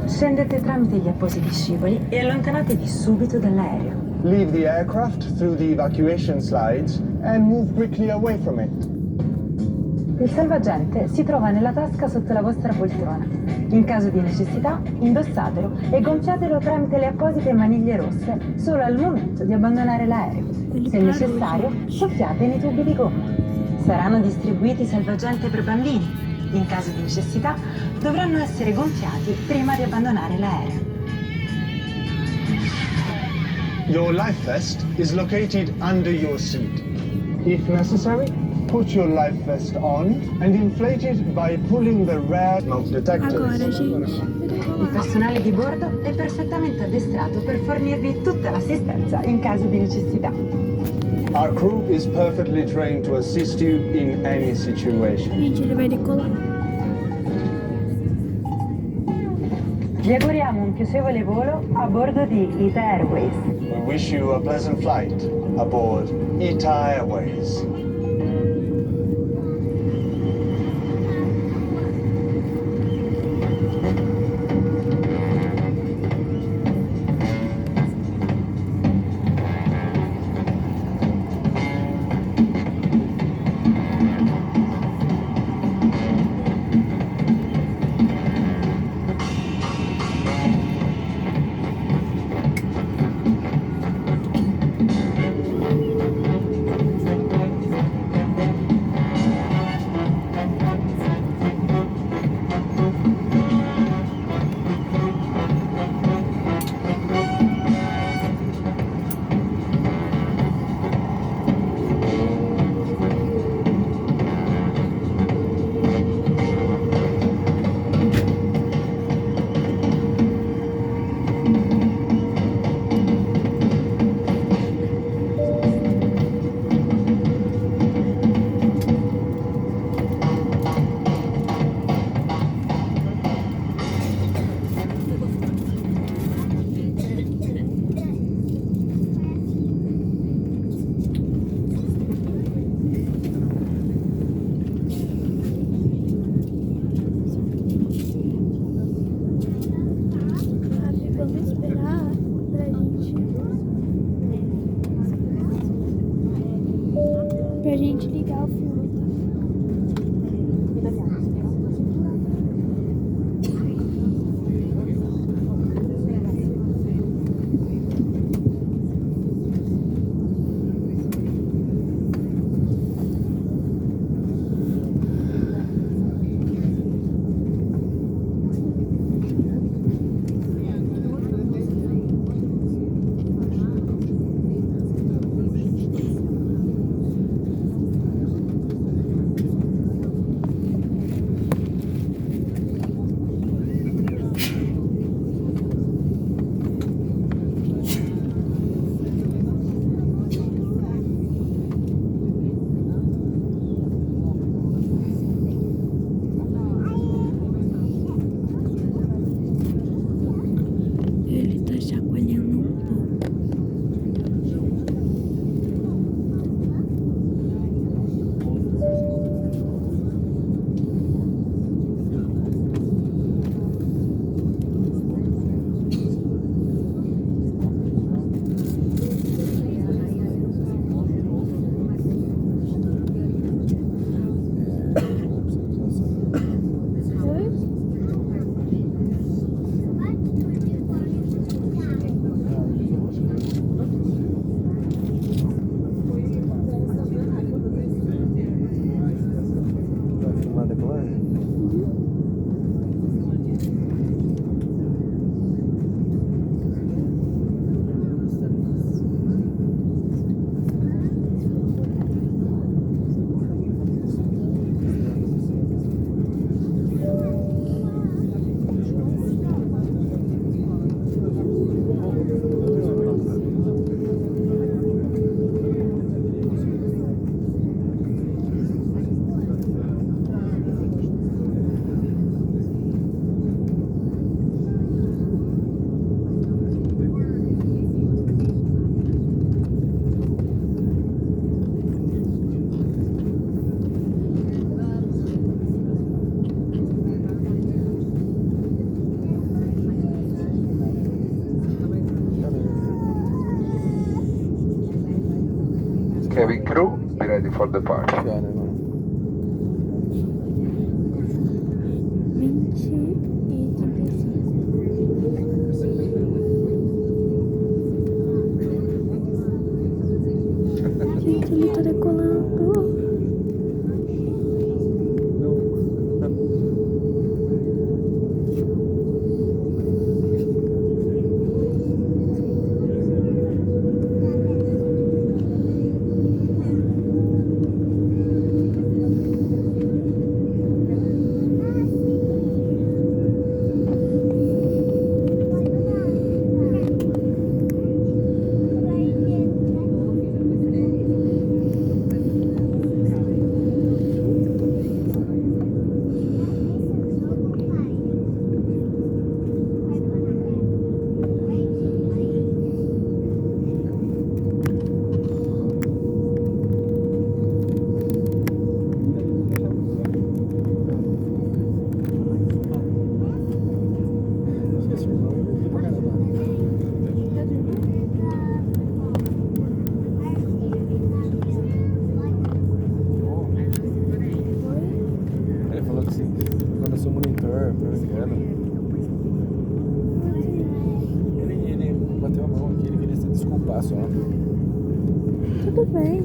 Scendete tramite gli appositi scivoli e allontanatevi subito dall'aereo. Leave the aircraft through the evacuation slides and move quickly away from it. Il salvagente si trova nella tasca sotto la vostra poltrona. In caso di necessità, indossatelo e gonfiatelo tramite le apposite maniglie rosse solo al momento di abbandonare l'aereo. Se necessario, soffiate nei tubi di gomma. Saranno distribuiti salvagente per bambini. In caso di necessità, dovranno essere gonfiati prima di abbandonare l'aereo. Your life vest is located under your seat. If necessary, put your life vest on and inflate it by pulling the rear smoke detectors. Agora, gente. Il personale di bordo è perfettamente addestrato per fornirvi tutta l'assistenza in caso di necessità. Our crew is perfectly trained to assist you in any situation. Gente, ele vai decolar. Vi auguriamo un piacevole volo a bordo di ITA Airways. We wish you a pleasant flight aboard ITA Airways. Vamos esperar pra gente ligar o filme. Cabin crew, be ready for departure. Funciona, mano. 20 e 35. Gente, ele tá decolando. Ele falou que assim, quando eu sou monitor, americano, ele bateu a mão aqui, ele queria se desculpar só. Tudo bem.